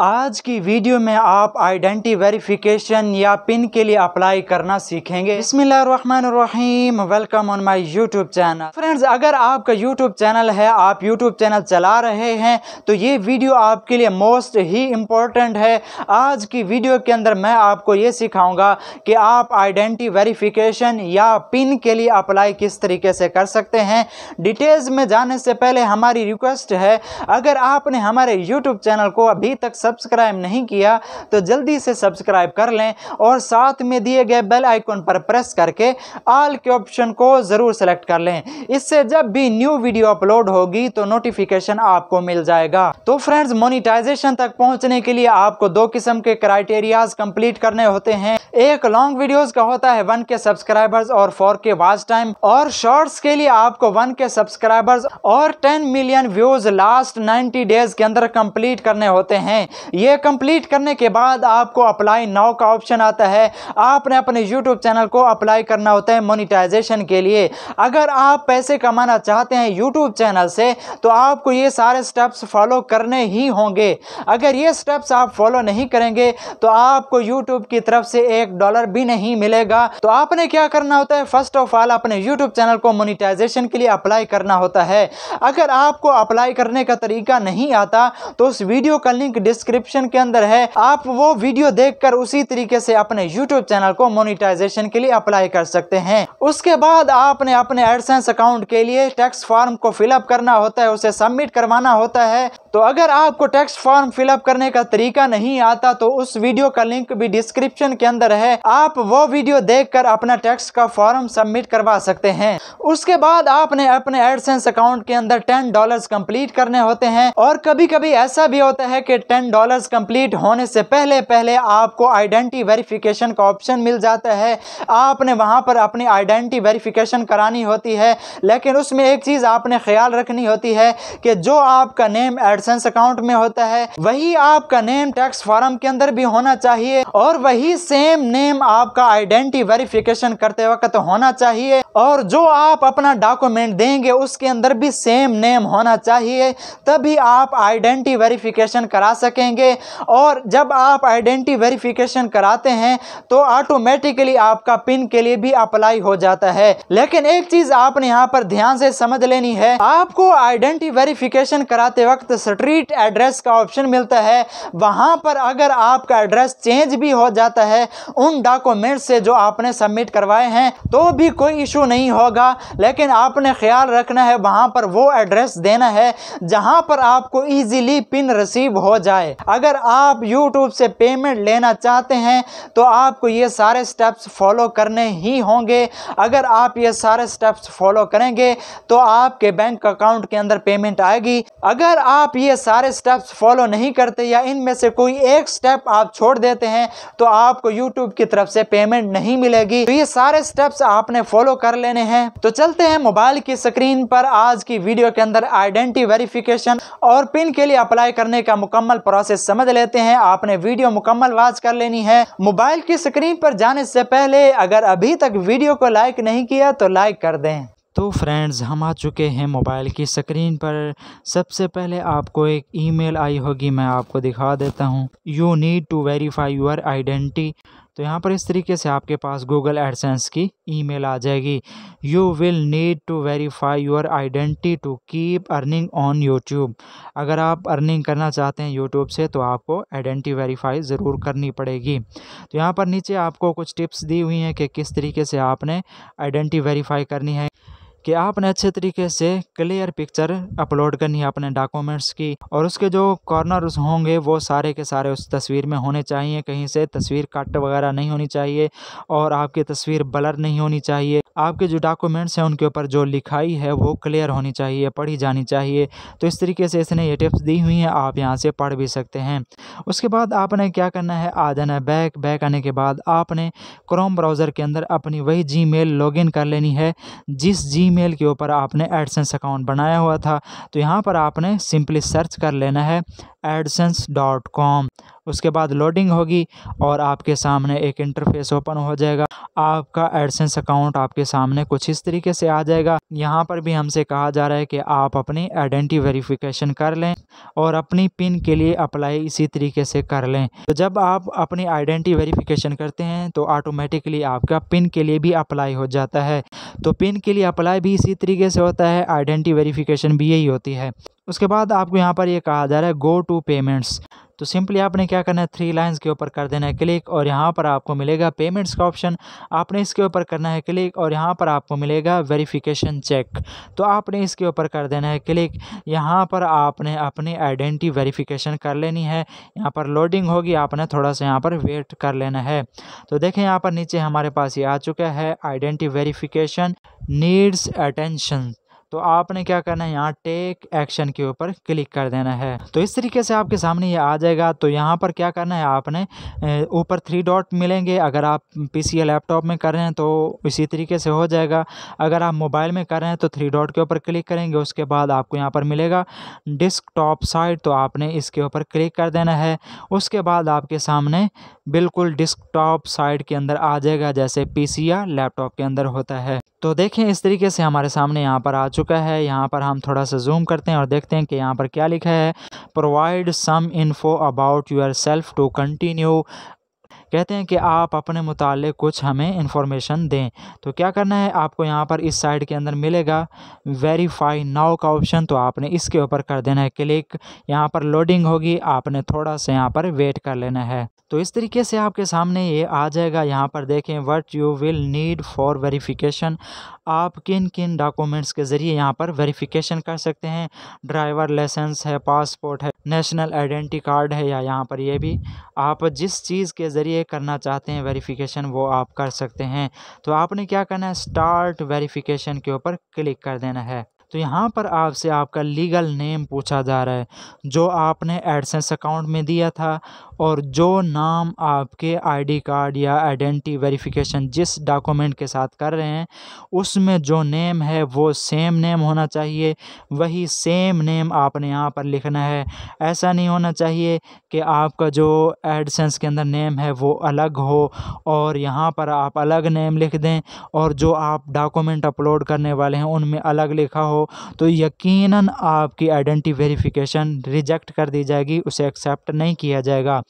आज की वीडियो में आप आइडेंटिटी वेरिफिकेशन या पिन के लिए अप्लाई करना सीखेंगे। बिस्मिल्लाहिर्रहमानिर्रहीम, welcome on my YouTube channel. Friends, अगर आपका यूट्यूब चैनल है, आप यूट्यूब चैनल चला रहे हैं तो ये वीडियो आपके लिए मोस्ट ही इम्पोर्टेंट है। आज की वीडियो के अंदर मैं आपको ये सिखाऊंगा कि आप आइडेंटिटी वेरिफिकेशन या पिन के लिए अप्लाई किस तरीके से कर सकते हैं। डिटेल्स में जाने से पहले हमारी रिक्वेस्ट है, अगर आपने हमारे यूट्यूब चैनल को अभी तक सब्सक्राइब नहीं किया तो जल्दी से सब्सक्राइब कर लें और साथ में दिए गए बेल आइकन पर प्रेस करके ऑल के ऑप्शन को जरूर सेलेक्ट कर लें। इससे जब भी न्यू वीडियो अपलोड होगी तो नोटिफिकेशन आपको मिल जाएगा। तो फ्रेंड्स, मोनेटाइजेशन तक पहुंचने के लिए आपको दो किस्म के क्राइटेरियाज कंप्लीट करने होते हैं। एक लॉन्ग वीडियोस का होता है 1K सब्सक्राइबर्स और 4K वॉच टाइम, और शॉर्ट्स के लिए आपको 1K सब्सक्राइबर्स और 10 मिलियन व्यूज लास्ट 90 डेज के अंदर कंप्लीट करने होते हैं। ये कंप्लीट करने के बाद आपको अप्लाई नाउ का ऑप्शन आता है। आपने अपने यूट्यूब चैनल को अप्लाई करना होता है मोनेटाइजेशन के लिए। अगर आप पैसे कमाना चाहते हैं यूट्यूब चैनल से तो आपको ये सारे स्टेप्स फॉलो करने ही होंगे। अगर ये स्टेप्स आप फॉलो नहीं करेंगे तो आपको यूट्यूब की तरफ से $1 भी नहीं मिलेगा। तो आपने क्या करना होता है, फर्स्ट ऑफ ऑल अपने यूट्यूब चैनल को मोनेटाइजेशन के लिए अप्लाई करना होता है। अगर आपको अप्लाई करने का तरीका नहीं आता तो उस वीडियो का लिंक डिस्क्रिप्शन के अंदर है, आप वो वीडियो देखकर उसी तरीके से अपने यूट्यूब चैनल को मोनेटाइजेशन के लिए अप्लाई कर सकते हैं। उसके बाद आपने अपने एडसेंस अकाउंट के लिए टैक्स फॉर्म को फिलअप करना होता है, उसे सबमिट करवाना होता है। तो अगर आपको टैक्स फॉर्म फिलअप करने का तरीका नहीं आता तो उस वीडियो का लिंक भी डिस्क्रिप्शन के अंदर है, आप वो वीडियो देखकर अपना टैक्स का फॉर्म सबमिट करवा सकते हैं। उसके बाद आपने अपने एडसेंस अकाउंट के अंदर $10 कंप्लीट करने होते हैं। और कभी कभी ऐसा भी होता है कि $10 कंप्लीट होने से पहले पहले आपको आइडेंटिटी वेरिफिकेशन का ऑप्शन मिल जाता है। आपने वहां पर अपनी आइडेंटिटी वेरिफिकेशन करानी होती है, लेकिन उसमें एक चीज आपने ख्याल रखनी होती है कि जो आपका नेम एडसेंस अकाउंट में होता है वही आपका नेम टैक्स फॉर्म के अंदर भी होना चाहिए, और वही सेम नेम आपका आइडेंटिटी वेरिफिकेशन करते वक्त होना चाहिए, और जो आप अपना डॉक्यूमेंट देंगे उसके अंदर भी सेम नेम होना चाहिए। तभी आप आइडेंटिटी वेरिफिकेशन करा सकेंगे। और जब आप आइडेंटिटी वेरिफिकेशन कराते हैं तो ऑटोमेटिकली आपका पिन के लिए भी अप्लाई हो जाता है। लेकिन एक चीज आपने यहाँ पर ध्यान से समझ लेनी है, आपको आइडेंटिटी वेरिफिकेशन कराते वक्त स्ट्रीट एड्रेस का ऑप्शन मिलता है। वहां पर अगर आपका एड्रेस चेंज भी हो जाता है उन डॉक्यूमेंट से जो आपने सबमिट करवाए हैं तो भी कोई इशू नहीं होगा, लेकिन आपने ख्याल रखना है वहां पर वो एड्रेस देना है जहां पर आपको इजीली पिन रिसीव हो जाए। अगर आप YouTube से पेमेंट लेना चाहते हैं तो आपको ये सारे स्टेप्स फॉलो करने ही होंगे। अगर आप ये सारे स्टेप्स फॉलो करेंगे तो आपके बैंक अकाउंट के अंदर पेमेंट आएगी। अगर आप ये सारे स्टेप्स फॉलो नहीं करते या इनमें से कोई एक स्टेप आप छोड़ देते हैं तो आपको YouTube की तरफ से पेमेंट नहीं मिलेगी। तो ये सारे स्टेप्स आपने फॉलो कर लेने हैं। तो चलते हैं मोबाइल की स्क्रीन पर आज की वीडियो के अंदर आइडेंटिटी वेरिफिकेशन और पिन के लिए अप्लाई करने का मुकम्मल प्रोसेस समझ लेते हैं। आपने वीडियो मुकम्मल वॉच कर लेनी है। मोबाइल की स्क्रीन पर जाने से पहले अगर अभी तक वीडियो को लाइक नहीं किया तो लाइक कर दें। तो फ्रेंड्स, हम आ चुके हैं मोबाइल की स्क्रीन पर। सबसे पहले आपको एक ईमेल आई होगी, मैं आपको दिखा देता हूँ। You need to verify your identity. तो यहाँ पर इस तरीके से आपके पास गूगल एडसेंस की ईमेल आ जाएगी। You will need to verify your identity to keep earning on YouTube. अगर आप अर्निंग करना चाहते हैं यूट्यूब से तो आपको आइडेंटिटी वेरीफाई ज़रूर करनी पड़ेगी। तो यहाँ पर नीचे आपको कुछ टिप्स दी हुई हैं कि किस तरीके से आपने आइडेंटिटी वेरीफाई करनी है, कि आपने अच्छे तरीके से क्लियर पिक्चर अपलोड करनी है अपने डॉक्यूमेंट्स की, और उसके जो कॉर्नर्स होंगे वो सारे के सारे उस तस्वीर में होने चाहिए। कहीं से तस्वीर कट वगैरह नहीं होनी चाहिए और आपकी तस्वीर ब्लर नहीं होनी चाहिए। आपके जो डॉक्यूमेंट्स हैं उनके ऊपर जो लिखाई है वो क्लियर होनी चाहिए, पढ़ी जानी चाहिए। तो इस तरीके से इसने ये टिप्स दी हुई हैं, आप यहाँ से पढ़ भी सकते हैं। उसके बाद आपने क्या करना है, आ जाना है बैक आने के बाद आपने क्रोम ब्राउज़र के अंदर अपनी वही जीमेल लॉगिन कर लेनी है जिस जीमेल के ऊपर आपने एडसेंस अकाउंट बनाया हुआ था। तो यहाँ पर आपने सिंपली सर्च कर लेना है adsense.com उसके बाद लोडिंग होगी और आपके सामने एक इंटरफेस ओपन हो जाएगा। आपका एडसेंस अकाउंट आपके सामने कुछ इस तरीके से आ जाएगा। यहाँ पर भी हमसे कहा जा रहा है कि आप अपनी आइडेंटिटी वेरिफिकेशन कर लें और अपनी पिन के लिए अप्लाई इसी तरीके से कर लें। तो जब आप अपनी आइडेंटिटी वेरिफिकेशन करते हैं तो ऑटोमेटिकली आपका पिन के लिए भी अप्लाई हो जाता है। तो पिन के लिए अप्लाई भी इसी तरीके से होता है, आइडेंटिटी वेरिफिकेशन भी यही होती है। उसके बाद आपको यहाँ पर ये कहा जा रहा है गो टू पेमेंट्स। तो सिंपली आपने क्या करना है, 3 लाइंस के ऊपर कर देना है क्लिक और यहाँ पर आपको मिलेगा पेमेंट्स का ऑप्शन। आपने इसके ऊपर करना है क्लिक और यहाँ पर आपको मिलेगा वेरिफिकेशन चेक। तो आपने इसके ऊपर कर देना है क्लिक। यहाँ पर आपने अपनी आइडेंटिटी वेरिफिकेशन कर लेनी है। यहाँ पर लोडिंग होगी, आपने थोड़ा सा यहाँ पर वेट कर लेना है। तो देखें यहाँ पर नीचे हमारे पास ये आ चुका है, आइडेंटिटी वेरिफिकेशन नीड्स अटेंशन। तो आपने क्या करना है, यहाँ टेक एक्शन के ऊपर क्लिक कर देना है। तो इस तरीके से आपके सामने ये आ जाएगा। तो यहाँ पर क्या करना है, आपने ऊपर 3 डॉट मिलेंगे। अगर आप पीसी या लैपटॉप में कर रहे हैं तो इसी तरीके से हो जाएगा। अगर आप मोबाइल में कर रहे हैं तो 3 डॉट के ऊपर क्लिक करेंगे। उसके बाद आपको यहाँ पर मिलेगा डेस्कटॉप साइट, तो आपने इसके ऊपर क्लिक कर देना है। उसके बाद आपके सामने बिल्कुल डेस्कटॉप साइट के अंदर आ जाएगा, जैसे पीसी या लैपटॉप के अंदर होता है। तो देखें इस तरीके से हमारे सामने यहाँ पर आ चुका है। यहाँ पर हम थोड़ा सा जूम करते हैं और देखते हैं कि यहाँ पर क्या लिखा है, provide some info about yourself to continue. कहते हैं कि आप अपने मुताल्लिक़ कुछ हमें इंफॉर्मेशन दें। तो क्या करना है, आपको यहाँ पर इस साइड के अंदर मिलेगा वेरीफाई नाउ का ऑप्शन। तो आपने इसके ऊपर कर देना है क्लिक। यहाँ पर लोडिंग होगी, आपने थोड़ा सा यहाँ पर वेट कर लेना है। तो इस तरीके से आपके सामने ये आ जाएगा। यहाँ पर देखें what you will need for verification. आप किन किन डॉक्यूमेंट्स के ज़रिए यहाँ पर वेरिफिकेशन कर सकते हैं। ड्राइवर लाइसेंस है, पासपोर्ट है, नेशनल आइडेंटिटी कार्ड है, या यहाँ पर ये भी आप जिस चीज़ के ज़रिए करना चाहते हैं वेरिफिकेशन वो आप कर सकते हैं। तो आपने क्या करना है, स्टार्ट वेरिफिकेशन के ऊपर क्लिक कर देना है। तो यहाँ पर आपसे आपका लीगल नेम पूछा जा रहा है जो आपने एडसेंस अकाउंट में दिया था, और जो नाम आपके आईडी कार्ड या आइडेंटिटी वेरिफिकेशन जिस डॉक्यूमेंट के साथ कर रहे हैं उसमें जो नेम है वो सेम नेम होना चाहिए। वही सेम नेम आपने यहाँ पर लिखना है। ऐसा नहीं होना चाहिए कि आपका जो एडसेंस के अंदर नेम है वो अलग हो और यहाँ पर आप अलग नेम लिख दें और जो आप डॉक्यूमेंट अपलोड करने वाले हैं उनमें अलग लिखा हो, तो यकीनन आपकी आइडेंटिटी वेरिफिकेशन रिजेक्ट कर दी जाएगी, उसे एक्सेप्ट नहीं किया जाएगा।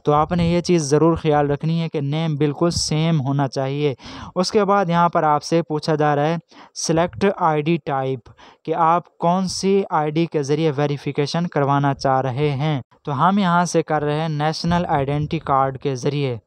तो आपने ये चीज़ ज़रूर ख्याल रखनी है कि नेम बिल्कुल सेम होना चाहिए। उसके बाद यहाँ पर आपसे पूछा जा रहा है सिलेक्ट आईडी टाइप, कि आप कौन सी आईडी के ज़रिए वेरिफिकेशन करवाना चाह रहे हैं। तो हम यहाँ से कर रहे हैं नेशनल आइडेंटिटी कार्ड के ज़रिए।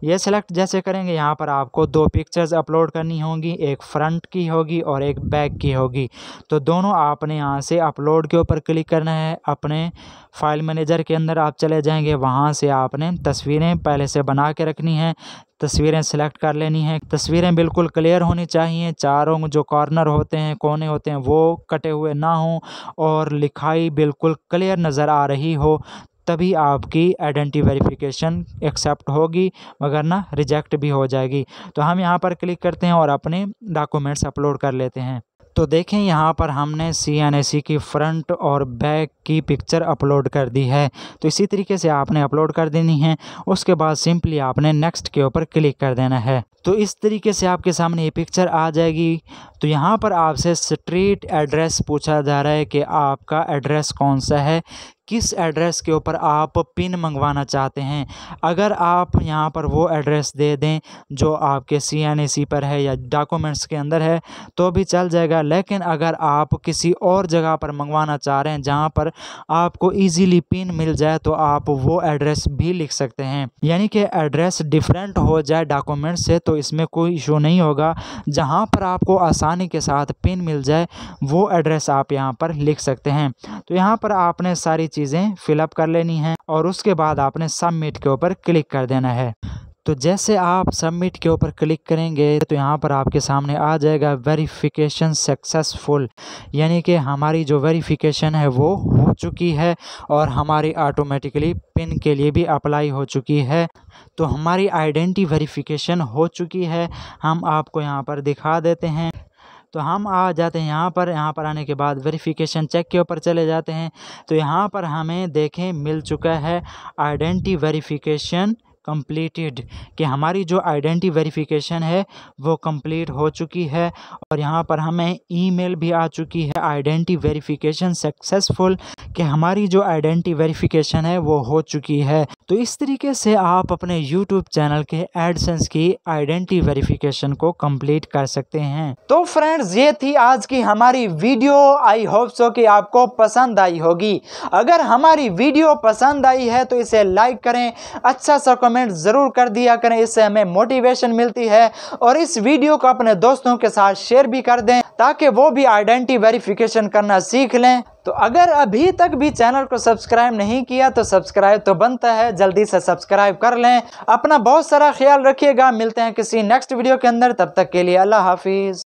ये सेलेक्ट जैसे करेंगे, यहाँ पर आपको 2 पिक्चर्स अपलोड करनी होंगी, एक फ्रंट की होगी और एक बैक की होगी। तो दोनों आपने यहाँ से अपलोड के ऊपर क्लिक करना है। अपने फाइल मैनेजर के अंदर आप चले जाएंगे, वहाँ से आपने तस्वीरें पहले से बना के रखनी हैं। तस्वीरें सेलेक्ट कर लेनी हैं। तस्वीरें बिल्कुल क्लियर होनी चाहिए, चारों जो कॉर्नर होते हैं, कोने होते हैं, वो कटे हुए ना हों और लिखाई बिल्कुल क्लियर नज़र आ रही हो, तभी आपकी आइडेंटिटी वेरिफिकेशन एक्सेप्ट होगी, वरना रिजेक्ट भी हो जाएगी। तो हम यहाँ पर क्लिक करते हैं और अपने डॉक्यूमेंट्स अपलोड कर लेते हैं। तो देखें यहाँ पर हमने CNAC की फ्रंट और बैक की पिक्चर अपलोड कर दी है। तो इसी तरीके से आपने अपलोड कर देनी है। उसके बाद सिंपली आपने नेक्स्ट के ऊपर क्लिक कर देना है। तो इस तरीके से आपके सामने ये पिक्चर आ जाएगी। तो यहाँ पर आपसे स्ट्रीट एड्रेस पूछा जा रहा है कि आपका एड्रेस कौन सा है, किस एड्रेस के ऊपर आप पिन मंगवाना चाहते हैं। अगर आप यहाँ पर वो एड्रेस दे दें जो आपके CNAC पर है या डॉक्यूमेंट्स के अंदर है तो भी चल जाएगा, लेकिन अगर आप किसी और जगह पर मंगवाना चाह रहे हैं जहाँ पर आपको इजीली पिन मिल जाए तो आप वो एड्रेस भी लिख सकते हैं। यानी कि एड्रेस डिफरेंट हो जाए डॉक्यूमेंट से तो इसमें कोई इशू नहीं होगा। जहाँ पर आपको आसानी के साथ पिन मिल जाए वो एड्रेस आप यहाँ पर लिख सकते हैं। तो यहाँ पर आपने सारी चीज़ें फिलअप कर लेनी हैं और उसके बाद आपने सबमिट के ऊपर क्लिक कर देना है। तो जैसे आप सबमिट के ऊपर क्लिक करेंगे तो यहाँ पर आपके सामने आ जाएगा वेरिफिकेशन सक्सेसफुल, यानी कि हमारी जो वेरिफिकेशन है वो हो चुकी है और हमारी ऑटोमेटिकली पिन के लिए भी अप्लाई हो चुकी है। तो हमारी आइडेंटिटी वेरिफिकेशन हो चुकी है। हम आपको यहाँ पर दिखा देते हैं। तो हम आ जाते हैं यहाँ पर आने के बाद वेरिफिकेशन चेक के ऊपर चले जाते हैं। तो यहाँ पर हमें देखें मिल चुका है आइडेंटिटी वेरिफिकेशन कंप्लीटेड, कि हमारी जो आइडेंटिटी वेरिफिकेशन है वो कंप्लीट हो चुकी है। और यहाँ पर हमें ईमेल भी आ चुकी है आइडेंटिटी वेरिफिकेशन सक्सेसफुल, कि हमारी जो आइडेंटिटी वेरिफिकेशन है वो हो चुकी है। तो इस तरीके से आप अपने YouTube चैनल के एडसेंस की आइडेंटिटी वेरिफिकेशन को कंप्लीट कर सकते हैं। तो फ्रेंड्स ये थी आज की हमारी वीडियो। आई होप सो कि आपको पसंद आई होगी। अगर हमारी वीडियो पसंद आई है तो इसे लाइक करें, अच्छा सा कमेंट ज़रूर कर दिया करें, इससे हमें मोटिवेशन मिलती है। और इस वीडियो को अपने दोस्तों के साथ शेयर भी कर दें ताकि वो भी आइडेंटिटी वेरिफिकेशन करना सीख लें। तो अगर अभी तक भी चैनल को सब्सक्राइब नहीं किया तो सब्सक्राइब तो बनता है, जल्दी से सब्सक्राइब कर लें। अपना बहुत सारा ख्याल रखिएगा। मिलते हैं किसी नेक्स्ट वीडियो के अंदर, तब तक के लिए अल्लाह हाफिज़।